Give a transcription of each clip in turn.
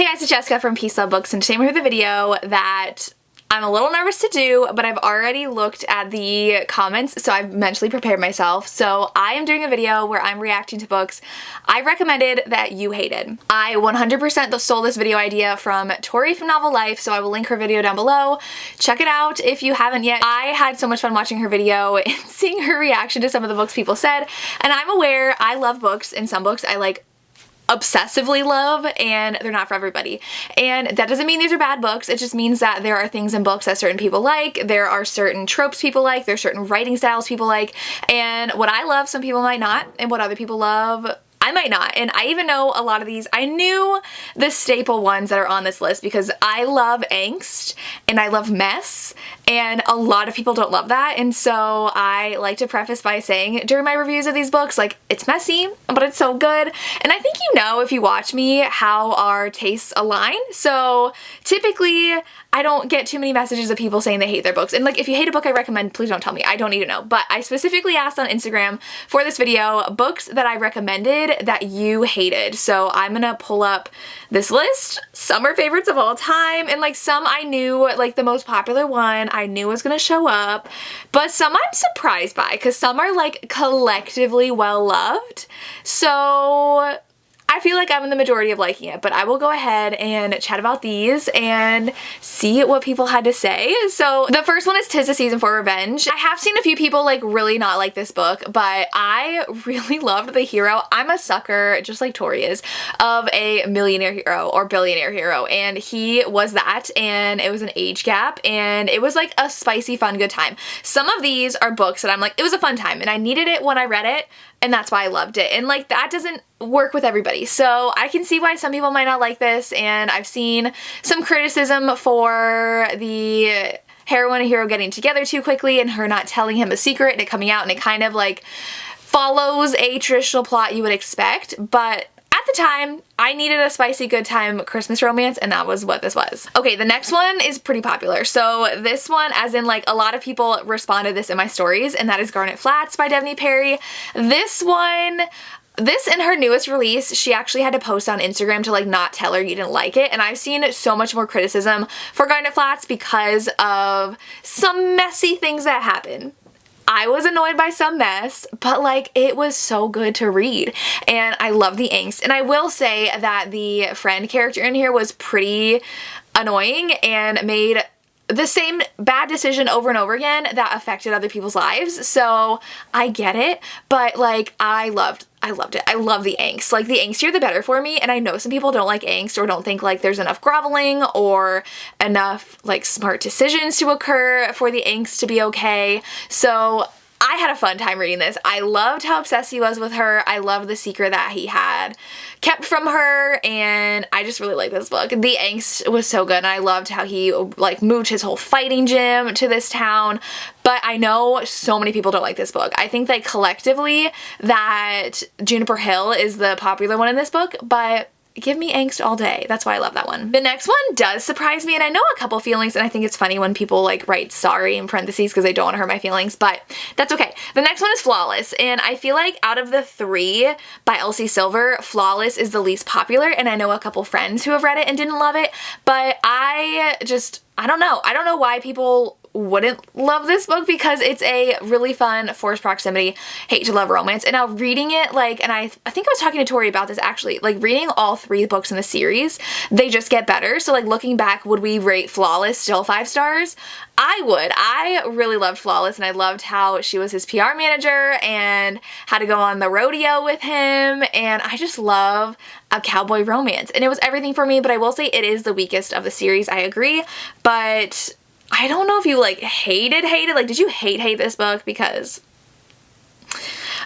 Hey guys, it's Jessica from Peace Love Books, and today I'm here with a video that I'm a little nervous to do, but I've already looked at the comments, so I've mentally prepared myself. So I am doing a video where I'm reacting to books I recommended that you hated. I 100% stole this video idea from Tori from Novel Life, so I will link her video down below. Check it out if you haven't yet. I had so much fun watching her video and seeing her reaction to some of the books people said, and I'm aware I love books, and some books I like obsessively love, and they're not for everybody. And that doesn't mean these are bad books, it just means that there are things in books that certain people like, there are certain tropes people like, there's certain writing styles people like, and what I love some people might not, and what other people love I might not. And I even know a lot of these. I knew the staple ones that are on this list because I love angst and I love mess, and a lot of people don't love that. And so I like to preface by saying during my reviews of these books, like, it's messy, but it's so good. And I think you know, if you watch me, how our tastes align. So typically I don't get too many messages of people saying they hate their books. And like, if you hate a book I recommend, please don't tell me. I don't need to know. But I specifically asked on Instagram for this video books that I recommended that you hated. So I'm gonna pull up this list. Some are favorites of all time, and like some I knew, like the most popular one I knew was gonna show up, but some I'm surprised by because some are like collectively well loved. So I feel like I'm in the majority of liking it, but I will go ahead and chat about these and see what people had to say. So the first one is 'Tis the Season for Revenge. I have seen a few people like really not like this book, but I really loved the hero. I'm a sucker, just like Tori is, of a millionaire hero or billionaire hero, and he was that, and it was an age gap, and it was like a spicy, fun, good time. Some of these are books that I'm like, it was a fun time, and I needed it when I read it, and that's why I loved it. And like, that doesn't work with everybody. So I can see why some people might not like this, and I've seen some criticism for the heroine and hero getting together too quickly and her not telling him a secret and it coming out, and it kind of like follows a traditional plot you would expect. But at the time, I needed a spicy, good time Christmas romance, and that was what this was. Okay, the next one is pretty popular. So this one, as in like a lot of people responded this in my stories, and that is Garnet Flats by Devney Perry. This one, this in her newest release, she actually had to post on Instagram to like not tell her you didn't like it, and I've seen so much more criticism for Garnet Flats because of some messy things that happen. I was annoyed by some mess, but like, it was so good to read, and I love the angst. And I will say that the friend character in here was pretty annoying and made the same bad decision over and over again that affected other people's lives. So I get it, but like, I loved it. I love the angst. Like, the angstier the better for me, and I know some people don't like angst or don't think like there's enough groveling or enough like smart decisions to occur for the angst to be okay. So I had a fun time reading this. I loved how obsessed he was with her. I loved the secret that he had kept from her, and I just really liked this book. The angst was so good, and I loved how he like moved his whole fighting gym to this town. But I know so many people don't like this book. I think that collectively that Juniper Hill is the popular one in this book, but give me angst all day. That's why I love that one. The next one does surprise me, and I know a couple feelings, and I think it's funny when people like write sorry in parentheses because they don't want to hurt my feelings, but that's okay. The next one is Flawless, and I feel like out of the three by Elsie Silver, Flawless is the least popular, and I know a couple friends who have read it and didn't love it, but I don't know. I don't know why people wouldn't love this book, because it's a really fun forced proximity hate to love romance. And now reading it, like, and I think I was talking to Tori about this actually, like reading all three books in the series, they just get better. So like, looking back, would we rate Flawless still 5 stars? I would. I really loved Flawless, and I loved how she was his PR manager and had to go on the rodeo with him, and I just love a cowboy romance, and it was everything for me. But I will say it is the weakest of the series, I agree, but I don't know if you like hated, like, did you hate this book? Because,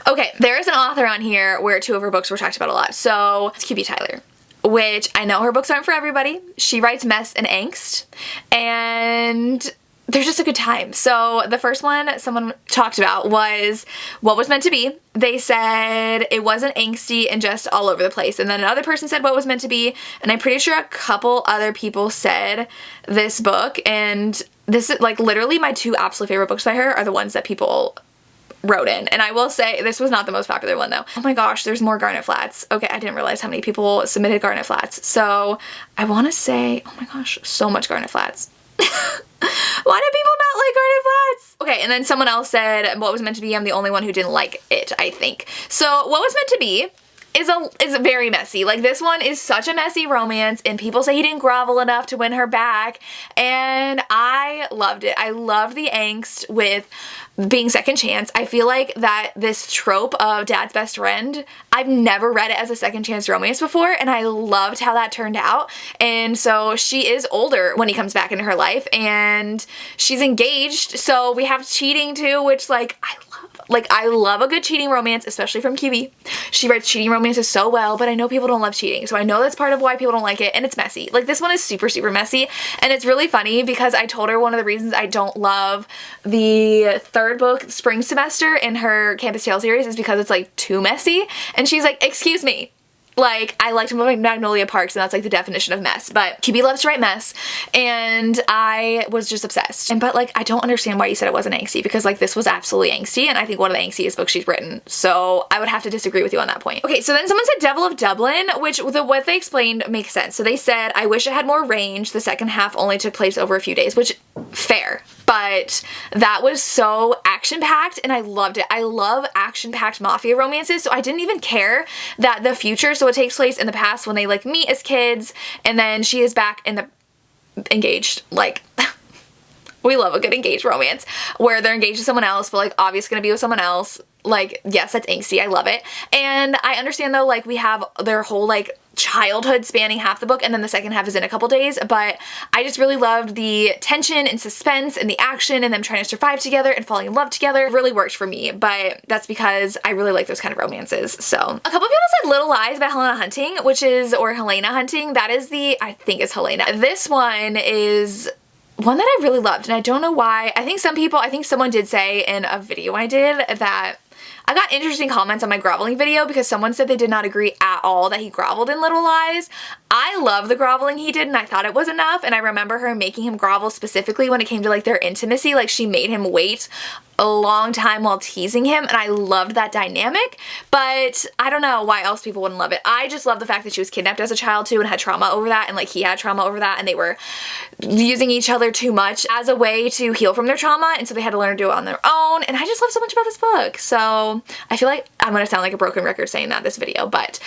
okay, there is an author on here where 2 of her books were talked about a lot. So it's QB Tyler, which I know her books aren't for everybody. She writes mess and angst, and they're just a good time. So the first one someone talked about was What Was Meant to Be. They said it wasn't angsty and just all over the place. And then another person said What Was Meant to Be, and I'm pretty sure a couple other people said this book. And this is like literally my 2 absolute favorite books by her are the ones that people wrote in. And I will say this was not the most popular one though. Oh my gosh, there's more Garnet Flats. Okay, I didn't realize how many people submitted Garnet Flats. So I want to say, oh my gosh, so much Garnet Flats. Why do people not like Garnet Flats? Okay, and then someone else said what was meant to be, I'm the only one who didn't like it, I think. So what was meant to be is very messy. Like, this one is such a messy romance, and people say he didn't grovel enough to win her back, and I loved it. I loved the angst with being second chance. I feel like that this trope of dad's best friend, I've never read it as a second chance romance before, and I loved how that turned out. And so she is older when he comes back into her life, and she's engaged, so we have cheating too, which, like, I love a good cheating romance, especially from QB. She writes cheating romances so well, but I know people don't love cheating, so I know that's part of why people don't like it, and it's messy. Like, this one is super, super messy, and it's really funny because I told her one of the reasons I don't love the third book, Spring Semester, in her Campus Tale series is because it's, like, too messy, and she's like, excuse me. Like, I liked Magnolia Parks, and that's like the definition of mess, but QB loves to write mess, and I was just obsessed. But like, I don't understand why you said it wasn't angsty, because like, this was absolutely angsty, and I think one of the angstiest books she's written, so I would have to disagree with you on that point. Okay, so then someone said Devil of Dublin, which what they explained makes sense. So they said, I wish it had more range. The second half only took place over a few days, which, fair. But that was so action-packed, and I loved it. I love action-packed mafia romances, so I didn't even care that the future, so it takes place in the past when they like meet as kids, and then she is back in the engaged. Like, we love a good engaged romance where they're engaged to someone else, but like obviously gonna be with someone else. Like, yes, that's angsty. I love it. And I understand though, like, we have their whole like childhood spanning half the book, and then the second half is in a couple days, but I just really loved the tension and suspense and the action and them trying to survive together and falling in love together. It really worked for me, but that's because I really like those kind of romances. So a couple people said Little Lies by Helena Hunting, or Helena Hunting. That is I think it's Helena. This one is one that I really loved, and I don't know why. I think someone did say in a video I did that I got interesting comments on my groveling video because someone said they did not agree at all that he groveled in Little Lies. I love the groveling he did, and I thought it was enough, and I remember her making him grovel specifically when it came to like their intimacy. Like, she made him wait a long time while teasing him, and I loved that dynamic, but I don't know why else people wouldn't love it. I just love the fact that she was kidnapped as a child too and had trauma over that, and like he had trauma over that, and they were using each other too much as a way to heal from their trauma, and so they had to learn to do it on their own, and I just love so much about this book. So I feel like I'm gonna sound like a broken record saying that this video, but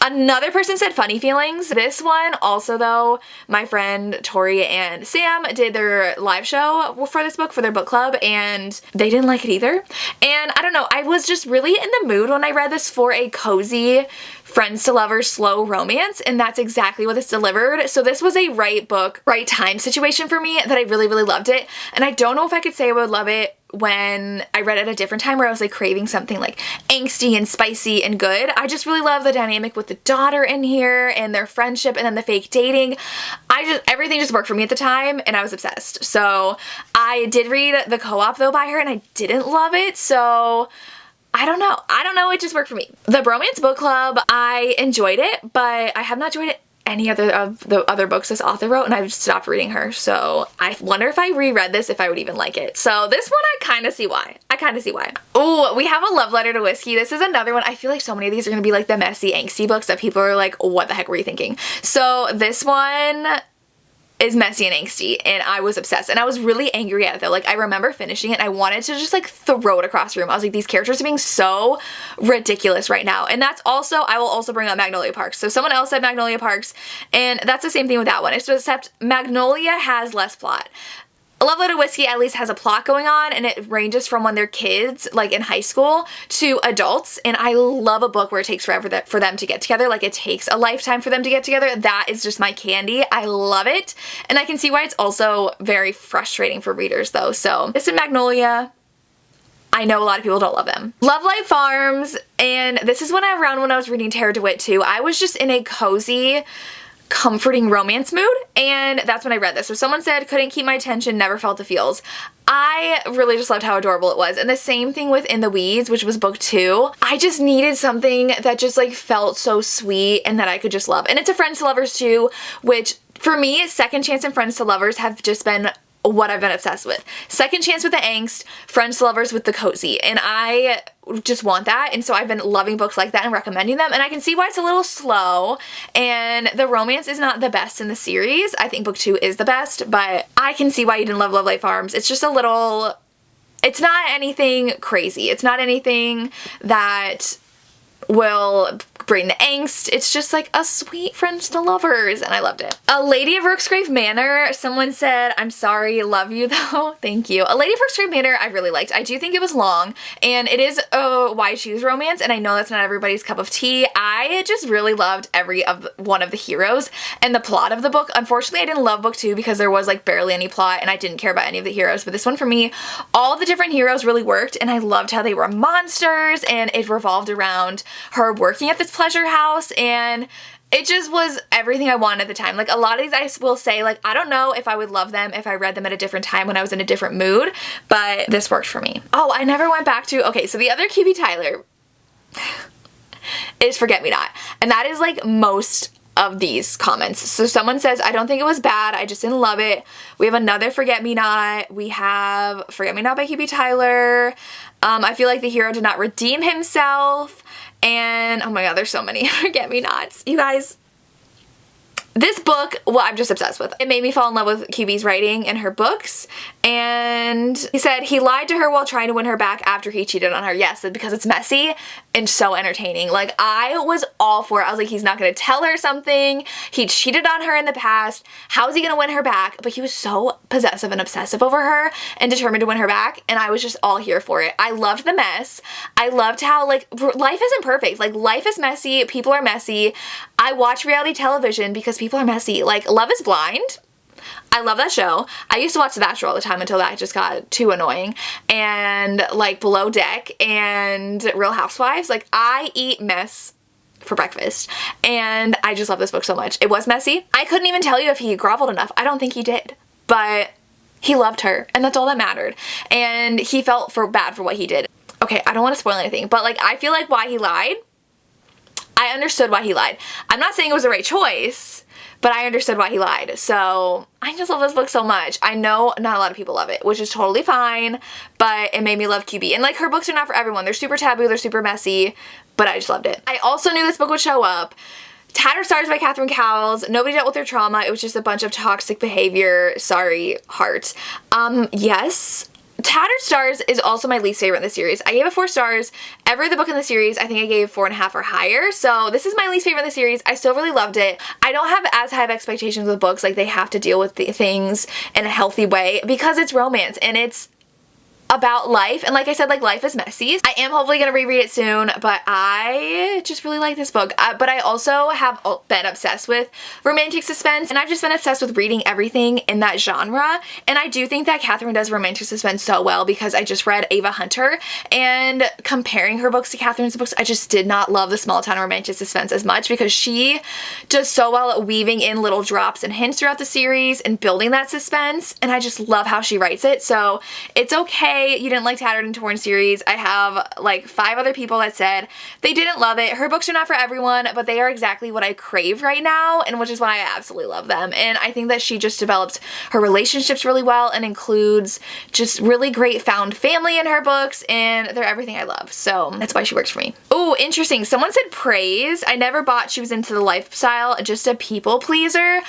another person said Funny Feelings. This one also though, my friend Tori and Sam did their live show for this book for their book club, and they didn't like it either. And I don't know, I was just really in the mood when I read this for a cozy friends to lovers slow romance, and that's exactly what this delivered. So this was a right book, right time situation for me that I really, really loved it. And I don't know if I could say I would love it when I read it at a different time where I was like craving something like angsty and spicy and good. I just really love the dynamic with the daughter in here and their friendship and then the fake dating. Everything just worked for me at the time, and I was obsessed. So I did read the co-op though by her, and I didn't love it, so I don't know, it just worked for me. The Bromance Book Club, I enjoyed it, but I have not enjoyed any other of the other books this author wrote, and I've stopped reading her, so I wonder if I reread this if I would even like it. So this one I kind of see why. Oh, we have a love letter to whiskey. This is another one. I feel like so many of these are gonna be like the messy, angsty books that people are like, what the heck were you thinking? So this one is messy and angsty, and I was obsessed, and I was really angry at it though. Like, I remember finishing it and I wanted to just like throw it across the room. I was like, these characters are being so ridiculous right now. And that's also, I will also bring up Magnolia Parks. So someone else said Magnolia Parks, and that's the same thing with that one, except Magnolia has less plot. Love Letter Whiskey at least has a plot going on, and it ranges from when they're kids, like in high school, to adults, and I love a book where it takes forever for them to get together. Like, it takes a lifetime for them to get together. That is just my candy. I love it, and I can see why it's also very frustrating for readers though. So this is Magnolia. I know a lot of people don't love them. Love Light Farms, and this is around when I was reading Tara DeWitt too. I was just in a cozy, comforting romance mood, and that's when I read this. So someone said, couldn't keep my attention, never felt the feels. I really just loved how adorable it was. And the same thing with In the Weeds, which was book 2. I just needed something that just like felt so sweet and that I could just love. And it's a Friends to Lovers too, which for me, Second Chance and Friends to Lovers have just been what I've been obsessed with. Second chance with the angst, friends to lovers with the cozy, and I just want that, and so I've been loving books like that and recommending them, and I can see why it's a little slow, and the romance is not the best in the series. I think book 2 is the best, but I can see why you didn't love Love Light Farms. It's just a little, it's not anything crazy. It's not anything that will bring the angst. It's just like a sweet friends to lovers, and I loved it. A Lady of Rooksgrave Manor, someone said, I'm sorry, love you though. Thank you. A Lady of Rooksgrave Manor I really liked. I do think it was long, and it is a why choose romance, and I know that's not everybody's cup of tea. I just really loved one of the heroes and the plot of the book. Unfortunately, I didn't love book 2 because there was like barely any plot, and I didn't care about any of the heroes, but this one for me, all the different heroes really worked, and I loved how they were monsters, and it revolved around her working at this pleasure house, and it just was everything I wanted at the time. Like, a lot of these I will say, like, I don't know if I would love them if I read them at a different time when I was in a different mood, but this worked for me. Oh, I never went back to, okay, so the other QB Tyler is Forget Me Not, and that is like most of these comments. So someone says, I don't think it was bad, I just didn't love it. We have another Forget Me Not. We have Forget Me Not by QB Tyler. I feel like the hero did not redeem himself. And oh my god, there's so many Forget Me Nots. You guys, this book, well, I'm just obsessed with. It made me fall in love with QB's writing and her books. And he said he lied to her while trying to win her back after he cheated on her. Yes, because it's messy and so entertaining. Like, I was all for it. I was like, he's not gonna tell her something. He cheated on her in the past. How is he gonna win her back? But he was so possessive and obsessive over her and determined to win her back. And I was just all here for it. I loved the mess. I loved how, like, life isn't perfect. Like, life is messy. People are messy. I watch reality television because people are messy. Like, Love is Blind. I love that show. I used to watch The Bachelor all the time until that just got too annoying. And like Below Deck and Real Housewives. Like, I eat mess for breakfast. And I just love this book so much. It was messy. I couldn't even tell you if he groveled enough. I don't think he did. But he loved her, and that's all that mattered. And he felt bad for what he did. Okay, I don't want to spoil anything, but like, I feel like why he lied, I understood why he lied. I'm not saying it was the right choice, but I understood why he lied. So I just love this book so much. I know not a lot of people love it, which is totally fine, but it made me love QB. And like, her books are not for everyone. They're super taboo, they're super messy, but I just loved it. I also knew this book would show up. Tattered Stars by Catherine Cowles. Nobody dealt with their trauma. It was just a bunch of toxic behavior. Sorry, heart. Yes. Tattered Stars is also my least favorite in the series. I gave it 4 stars. Every other book in the series, I think I gave 4.5 or higher. So this is my least favorite in the series. I still really loved it. I don't have as high of expectations with books. Like, they have to deal with the things in a healthy way because it's romance and it's about life, and like I said, like, life is messy. I am hopefully gonna reread it soon, but I just really like this book. But I also have been obsessed with romantic suspense, and I've just been obsessed with reading everything in that genre, and I do think that Catherine does romantic suspense so well because I just read Ava Hunter, and comparing her books to Catherine's books, I just did not love the small town romantic suspense as much because she does so well at weaving in little drops and hints throughout the series and building that suspense, and I just love how she writes it. So it's okay you didn't like Tattered and Torn series. I have like 5 other people that said they didn't love it. Her books are not for everyone, but they are exactly what I crave right now, and which is why I absolutely love them. And I think that she just develops her relationships really well and includes just really great found family in her books, and they're everything I love. So that's why she works for me. Oh, interesting. Someone said praise. I never bought she was into the lifestyle, just a people pleaser.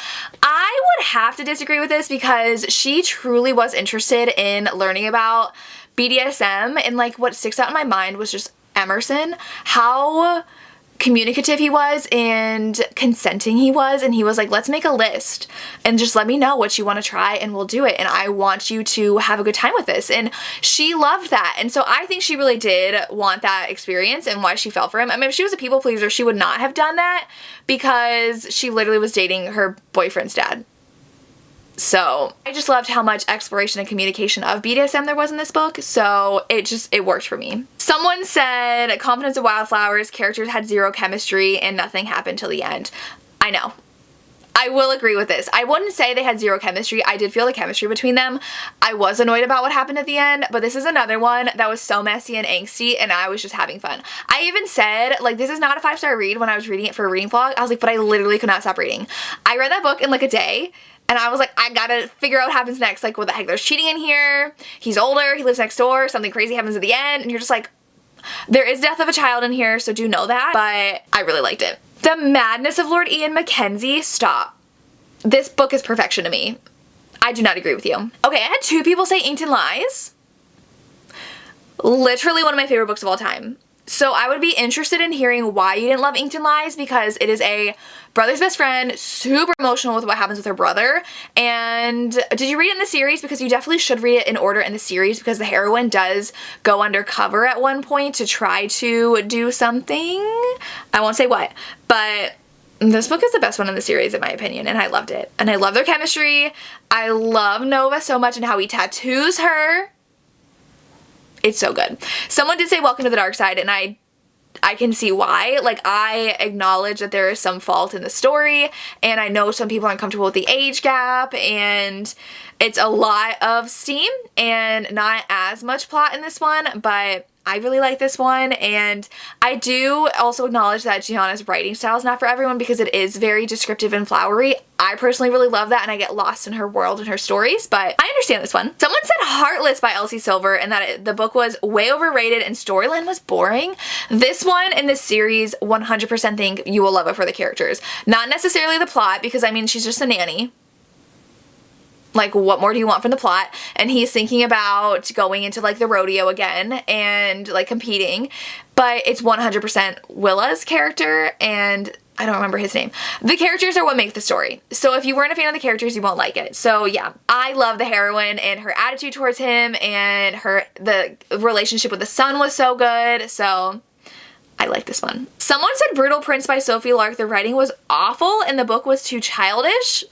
I would have to disagree with this because she truly was interested in learning about BDSM, and like, what sticks out in my mind was just Emerson, how communicative he was and consenting he was, and he was like, let's make a list and just let me know what you want to try and we'll do it, and I want you to have a good time with this. And she loved that, and so I think she really did want that experience and why she fell for him. I mean, if she was a people pleaser, she would not have done that because she literally was dating her boyfriend's dad. So I just loved how much exploration and communication of BDSM there was in this book, so it worked for me. Someone said Confidence of Wildflowers, characters had zero chemistry and nothing happened till the end. I know. I will agree with this. I wouldn't say they had zero chemistry. I did feel the chemistry between them. I was annoyed about what happened at the end, but this is another one that was so messy and angsty, and I was just having fun. I even said, like, this is not a 5-star read when I was reading it for a reading vlog. I was like, but I literally could not stop reading. I read that book in like a day, and I was like, I gotta figure out what happens next. Like, what the heck? There's cheating in here. He's older. He lives next door. Something crazy happens at the end, and you're just like, there is death of a child in here, so do know that, but I really liked it. The Madness of Lord Ian McKenzie. Stop. This book is perfection to me. I do not agree with you. Okay, I had 2 people say Inked in Lies. Literally one of my favorite books of all time. So I would be interested in hearing why you didn't love Inked in Lies, because it is a brother's best friend, super emotional with what happens with her brother. And did you read it in the series? Because you definitely should read it in order in the series, because the heroine does go undercover at one point to try to do something. I won't say what, but this book is the best one in the series in my opinion, and I loved it. And I love their chemistry. I love Nova so much and how he tattoos her. It's so good. Someone did say Welcome to the Dark Side, and I can see why. Like, I acknowledge that there is some fault in the story, and I know some people are uncomfortable with the age gap, and it's a lot of steam and not as much plot in this one, but I really like this one. And I do also acknowledge that Gianna's writing style is not for everyone, because it is very descriptive and flowery. I personally really love that, and I get lost in her world and her stories, but I understand this one. Someone said Heartless by Elsie Silver, and that the book was way overrated and storyline was boring. This one in this series, 100% think you will love it for the characters. Not necessarily the plot, because I mean, she's just a nanny. Like, what more do you want from the plot? And he's thinking about going into like the rodeo again and like competing, but it's 100% Willa's character, and I don't remember his name. The characters are what make the story. So if you weren't a fan of the characters, you won't like it. So yeah, I love the heroine and her attitude towards him, and the relationship with the son was so good. So I like this one. Someone said Brutal Prince by Sophie Lark. The writing was awful and the book was too childish.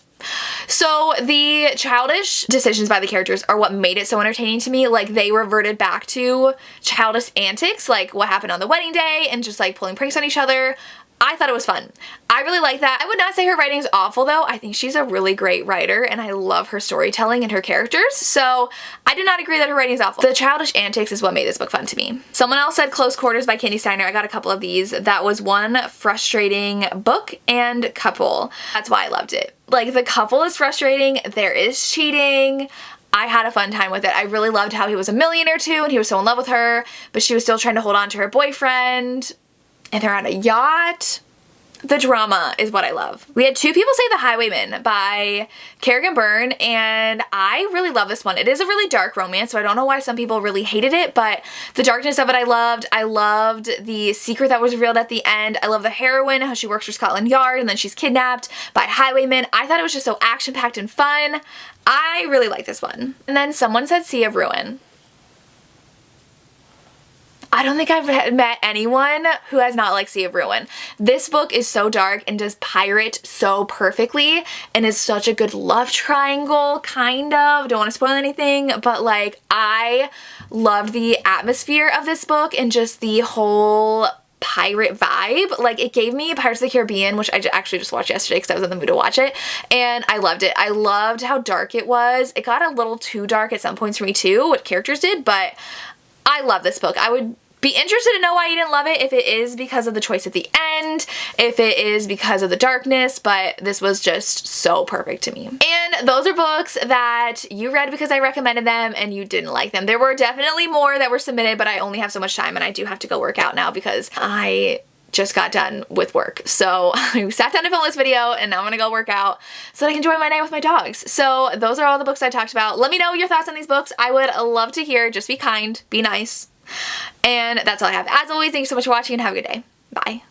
So the childish decisions by the characters are what made it so entertaining to me. Like, they reverted back to childish antics, like what happened on the wedding day and just like pulling pranks on each other. I thought it was fun. I really like that. I would not say her writing is awful though. I think she's a really great writer, and I love her storytelling and her characters. So I do not agree that her writing is awful. The childish antics is what made this book fun to me. Someone else said Close Quarters by Candy Steiner. I got a couple of these. That was one frustrating book and couple. That's why I loved it. Like, the couple is frustrating. There is cheating. I had a fun time with it. I really loved how he was a millionaire too, and he was so in love with her, but she was still trying to hold on to her boyfriend. And they're on a yacht. The drama is what I love. We had 2 people say The Highwaymen by Kerrigan Byrne, and I really love this one. It is a really dark romance, so I don't know why some people really hated it, but the darkness of it I loved. I loved the secret that was revealed at the end. I love the heroine, how she works for Scotland Yard and then she's kidnapped by Highwaymen. I thought it was just so action-packed and fun. I really like this one. And then someone said Sea of Ruin. I don't think I've met anyone who has not liked Sea of Ruin. This book is so dark and does pirate so perfectly, and is such a good love triangle, kind of. Don't want to spoil anything, but like, I loved the atmosphere of this book and just the whole pirate vibe. Like, it gave me Pirates of the Caribbean, which I actually just watched yesterday because I was in the mood to watch it, and I loved it. I loved how dark it was. It got a little too dark at some points for me too, what characters did, but I love this book. I would be interested to know why you didn't love it, if it is because of the choice at the end, if it is because of the darkness, but this was just so perfect to me. And those are books that you read because I recommended them and you didn't like them. There were definitely more that were submitted, but I only have so much time and I do have to go work out now because I just got done with work. So I sat down to film this video and now I'm gonna go work out so that I can enjoy my night with my dogs. So those are all the books I talked about. Let me know your thoughts on these books. I would love to hear. Just be kind, be nice. And that's all I have. As always, thank you so much for watching and have a good day. Bye.